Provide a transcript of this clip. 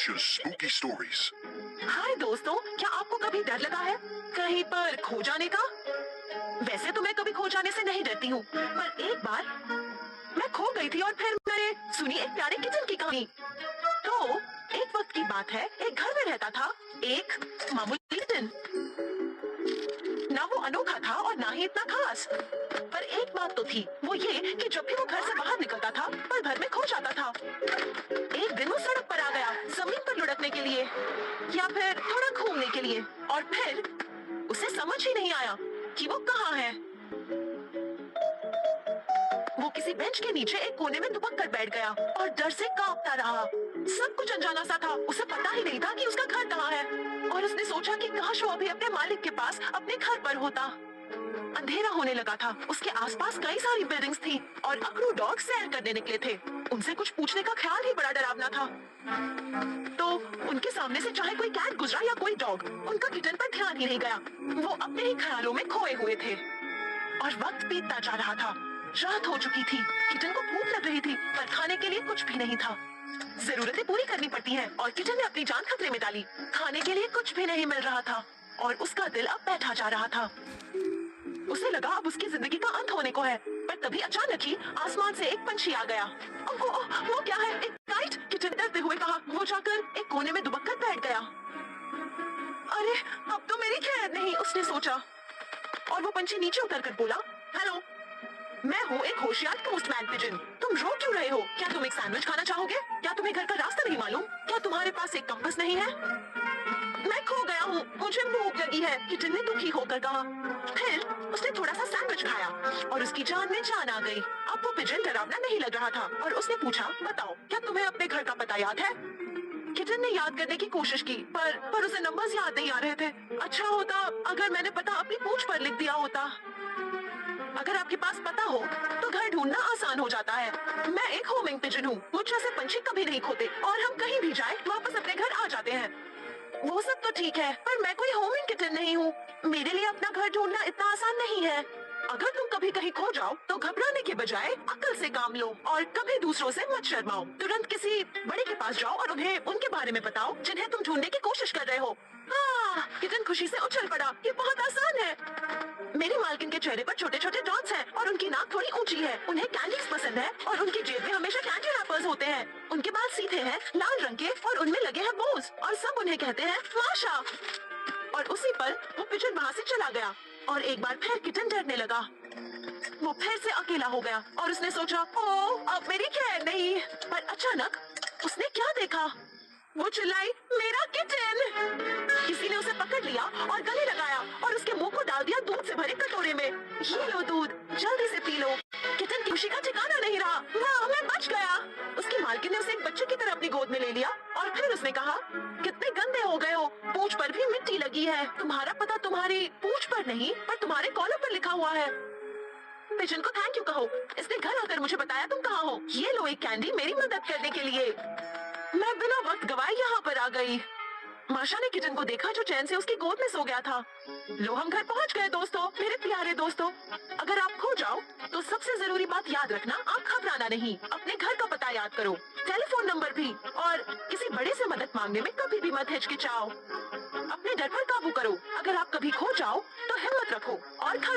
Asha's spooky stories. हाय दोस्तों, क्या आपको कभी डर लगा है कहीं पर खो जाने का? वैसे तो मैं कभी खो जाने से नहीं डरती हूँ, पर एक बार मैं खो गई थी और फिर मैंने सुनी एक प्यारे किचन की कहानी। तो एक वक्त की बात है, एक घर में रहता था एक मामूली किचन। ना वो अनोखा था और ना ही इतना खास, पर एक बात तो थी, वो ये कि जब भी वो घर से बाहर निकलता था पल भर में खो जाता था। एक दिन वो सड़क पर आ गया, जमीन पर लुढ़कने के लिए या फिर थोड़ा घूमने के लिए, और फिर उसे समझ ही नहीं आया कि वो कहाँ है। वो किसी बेंच के नीचे एक कोने में दुबक कर बैठ गया और डर से कांपता रहा। सब कुछ अनजाना सा था, उसे पता ही नहीं था कि उसका घर कहाँ है, और उसने सोचा कि काश वो अभी अपने मालिक के पास अपने घर पर होता। अंधेरा होने लगा था, उसके आसपास कई सारी बिल्डिंग्स थी और अकड़ू डॉग सैर करने निकले थे। उनसे कुछ पूछने का ख्याल ही बड़ा डरावना था। तो उनके सामने से चाहे कोई कैट गुजरा या कोई डॉग, उनका किचन पर ध्यान ही नहीं गया। वो अपने ही ख्यालों में खोए हुए थे और वक्त बीतता जा रहा था। रात हो चुकी थी, किचन को भूख लग रही थी, पर खाने के लिए कुछ भी नहीं था। जरूरतें पूरी करनी पड़ती हैं और किचन ने अपनी जान खतरे में डाली। खाने के लिए कुछ भी नहीं मिल रहा था और उसका दिल अब बैठा जा रहा था। उसे लगा अब उसकी जिंदगी का अंत होने को है, पर तभी अचानक ही आसमान से एक पंछी आ गया। वो क्या है? एक काइट? किचन डरते हुए कहा। वो जाकर एक कोने में दुबक कर बैठ गया। अरे अब तो मेरी खैर नहीं, उसने सोचा, और वो पंछी नीचे उतर कर बोला, हेलो, मैं हूँ एक होशियार पोस्टमैन पिजन। तुम रो क्यों रहे हो? क्या तुम एक सैंडविच खाना चाहोगे? क्या तुम्हें घर का रास्ता नहीं मालूम? क्या तुम्हारे पास एक कंपास नहीं है? मैं खो गया हूँ, मुझे भूख लगी है, किचन ने दुखी होकर कहा। फिर उसने थोड़ा सा सैंडविच खाया और उसकी जान में जान आ गई। अब वो पिजन डरावना नहीं लग रहा था और उसने पूछा, बताओ, क्या तुम्हें अपने घर का पता याद है? किचन ने याद करने की कोशिश की, पर उसे नंबर्स याद नहीं आ रहे थे। अच्छा होता अगर मैंने पता अपनी पूंछ पर लिख दिया होता। अगर आपके पास पता हो तो घर ढूंढना आसान हो जाता है। मैं एक होमिंग पिजन हूँ, मुझ जैसे पंछी कभी नहीं खोते और हम कहीं भी जाए वापस अपने घर आ जाते हैं। वो सब तो ठीक है, पर मैं कोई होमिंग किटन नहीं हूँ। मेरे लिए अपना घर ढूंढना इतना आसान नहीं है। अगर तुम कभी कहीं खो जाओ तो घबराने के बजाय अक्ल से काम लो और कभी दूसरों से मत शर्माओ। तुरंत किसी बड़े के पास जाओ और उन्हें उनके बारे में बताओ जिन्हें तुम ढूंढने की कोशिश कर रहे हो। किटन खुशी से उछल पड़ा, ये बहुत आसान है। मेरी मालकिन के चेहरे पर छोटे छोटे डॉट्स हैं और उनकी नाक थोड़ी ऊंची है। उन्हें कैंडीज पसंद है और उनकी जेब में हमेशा कैंडी रैपर्स होते हैं। उनके बाल सीधे हैं, लाल रंग के, और उनमें लगे हैं बोस, और सब उन्हें कहते हैं माशा। और उसी पर वो पिजन वहाँ से चला गया और एक बार फिर किटन डरने लगा। वो फिर से अकेला हो गया और उसने सोचा, ओह, अब मेरी खैर नहीं। पर अचानक उसने क्या देखा? वो चिल्लाई, मेरा किटन! किसी ने उसे पकड़ लिया और गले लगाया और उसके मुंह को डाल दिया दूध से भरे कटोरे में। ये लो दूध, जल्दी से पी लो। किटन की खुशी का ठिकाना नहीं रहा। वाह, मैं बच गया। उसकी मालकिन ने उसे एक बच्चे की तरह अपनी गोद में ले लिया और फिर उसने कहा, कितने गंदे हो गए हो, पूंछ पर भी मिट्टी लगी है। तुम्हारा पता तुम्हारी पूंछ पर नहीं, पर तुम्हारे कॉलर पर लिखा हुआ है। पिजन को थैंक यू कहो, इसने घर आकर मुझे बताया तुम कहाँ हो। ये लो एक कैंडी मेरी मदद करने के लिए। मैं बिना वक्त गवाए यहाँ पर आ गई। माशा ने किटन को देखा जो चैन से उसकी गोद में सो गया था। लो, हम घर पहुँच गए दोस्तों, मेरे प्यारे दोस्तों। अगर आप खो जाओ तो सबसे जरूरी बात याद रखना, आप घबराना नहीं। अपने घर का पता याद करो, टेलीफोन नंबर भी, और किसी बड़े से मदद मांगने में कभी भी मत हिचकिचाओ। अपने डर पर काबू करो। अगर आप कभी खो जाओ तो हिम्मत रखो और घर